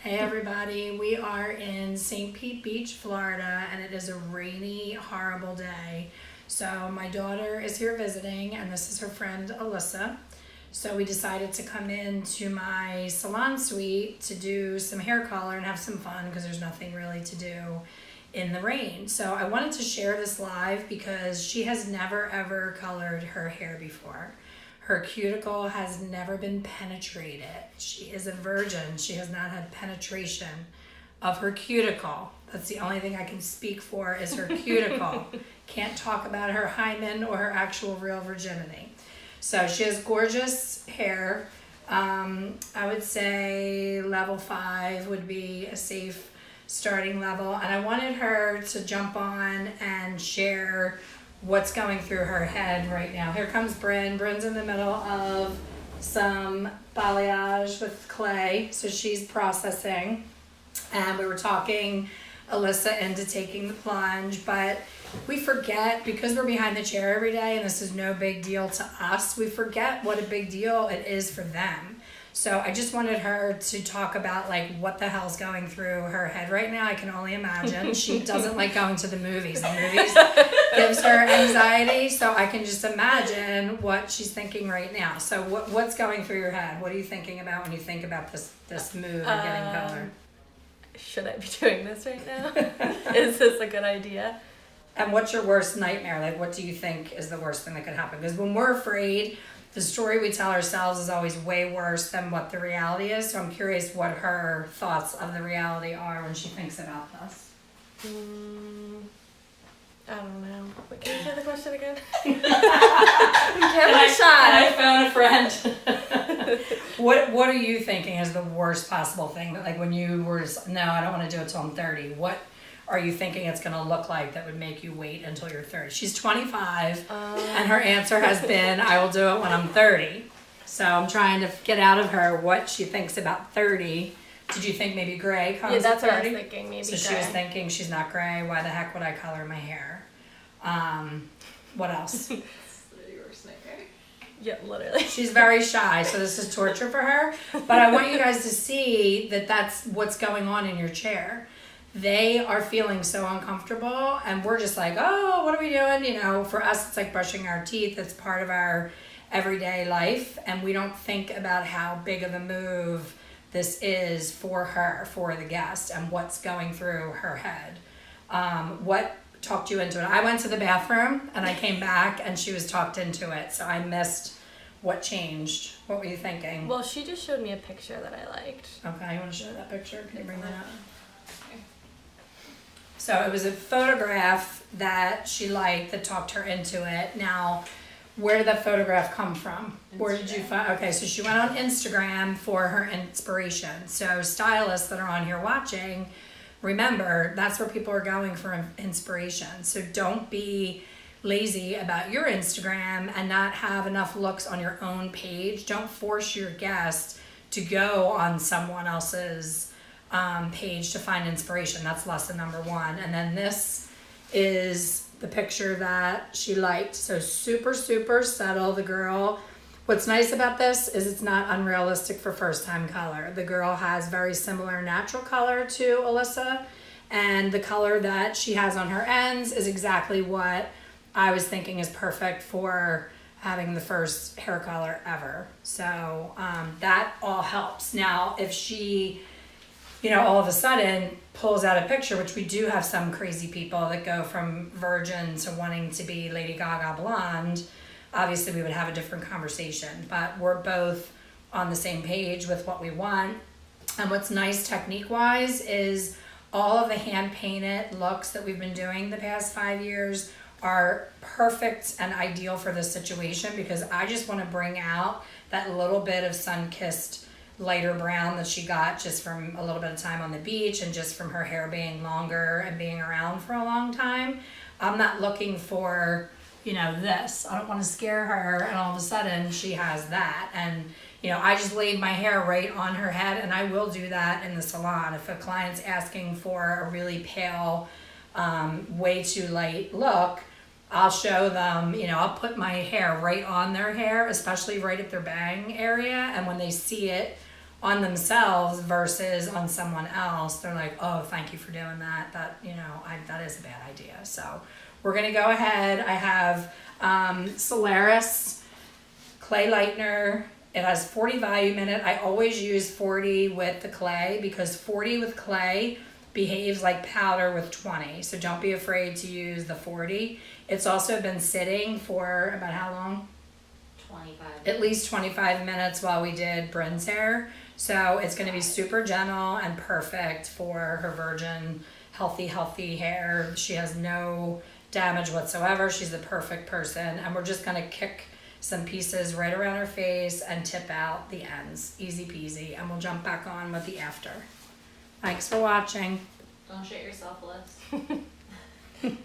Hey everybody, we are in St. Pete Beach, Florida, and it is a rainy, horrible day. So my daughter is here visiting, and this is her friend Alyssa. So we decided to come into my salon suite to do some hair color and have some fun because there's nothing really to do in the rain. So I wanted to share this live because she has never ever colored her hair before. Her cuticle has never been penetrated. She is a virgin. She has not had penetration of her cuticle. That's the only thing I can speak for is her cuticle. Can't talk about her hymen or her actual real virginity. So she has gorgeous hair. I would say level 5 would be a safe starting level. And I wanted her to jump on and share what's going through her head right now. Here comes Bryn. Bryn's in the middle of some balayage with clay, so she's processing. And we were talking Alyssa into taking the plunge, but we forget, because we're behind the chair every day and this is no big deal to us, we forget what a big deal it is for them. So I just wanted her to talk about like what the hell's going through her head right now. I can only imagine. She doesn't like going to the movies. The movies gives her anxiety, so I can just imagine what she's thinking right now. So what's going through your head? What are you thinking about when you think about this move of getting color? Should I be doing this right now? Is this a good idea? And what's your worst nightmare? Like, what do you think is the worst thing that could happen? Because when we're afraid, the story we tell ourselves is always way worse than what the reality is. So I'm curious what her thoughts of the reality are when she thinks about this. I don't know. Wait, can you say the question again? I'm shy. I found a friend. What are you thinking is the worst possible thing? That like when you were, no, I don't want to do it till I'm 30. What are you thinking it's going to look like that would make you wait until you're 30? She's 25, and her answer has been, I will do it when I'm 30. So I'm trying to get out of her what she thinks about 30. Did you think maybe gray comes Yeah, that's at 30? what I was thinking, maybe so gray. She was thinking she's not gray. Why the heck would I color my hair? What else? Yeah, literally. She's very shy, so this is torture for her. But I want you guys to see that that's what's going on in your chair. They are feeling so uncomfortable, and we're just like, oh, what are we doing? You know, for us, it's like brushing our teeth. It's part of our everyday life, and we don't think about how big of a move this is for her, for the guest, and what's going through her head. What talked you into it? I went to the bathroom, and I came back, and she was talked into it, so I missed what changed. What were you thinking? Well, she just showed me a picture that I liked. Okay, you want to show that picture? Can you bring that up? So it was a photograph that she liked that talked her into it. Now, where did that photograph come from? Instagram. Where did you find? Okay, so she went on Instagram for her inspiration. So stylists that are on here watching, remember, that's where people are going for inspiration. So don't be lazy about your Instagram and not have enough looks on your own page. Don't force your guest to go on someone else's page to find inspiration. That's lesson number 1. And then this is the picture that she liked. So super, super subtle. The girl, what's nice about this is it's not unrealistic for first time color. The girl has very similar natural color to Alyssa, and the color that she has on her ends is exactly what I was thinking is perfect for having the first hair color ever. So that all helps. Now, if she, you know, all of a sudden pulls out a picture, which we do have some crazy people that go from virgin to wanting to be Lady Gaga blonde, obviously we would have a different conversation, but we're both on the same page with what we want. And what's nice technique wise is all of the hand painted looks that we've been doing the past 5 years are perfect and ideal for this situation, because I just want to bring out that little bit of sun-kissed lighter brown that she got just from a little bit of time on the beach and just from her hair being longer and being around for a long time. I'm not looking for, you know, this. I don't want to scare her and all of a sudden she has that. And, you know, I just laid my hair right on her head, and I will do that in the salon. If a client's asking for a really pale, way too light look, I'll show them, you know, I'll put my hair right on their hair, especially right at their bang area. And when they see it on themselves versus on someone else, they're like, oh, thank you for doing that. That, that is a bad idea. So we're going to go ahead. I have Colorist clay lightener. It has 40 volume in it. I always use 40 with the clay because 40 with clay behaves like powder with 20. So don't be afraid to use the 40. It's also been sitting for about how long? 25. At least 25 minutes while we did Bryn's hair. So it's going to be super gentle and perfect for her virgin, healthy hair. She has no damage whatsoever. She's the perfect person. And we're just going to kick some pieces right around her face and tip out the ends. Easy peasy. And we'll jump back on with the after. Thanks for watching. Don't shit yourself, Liz.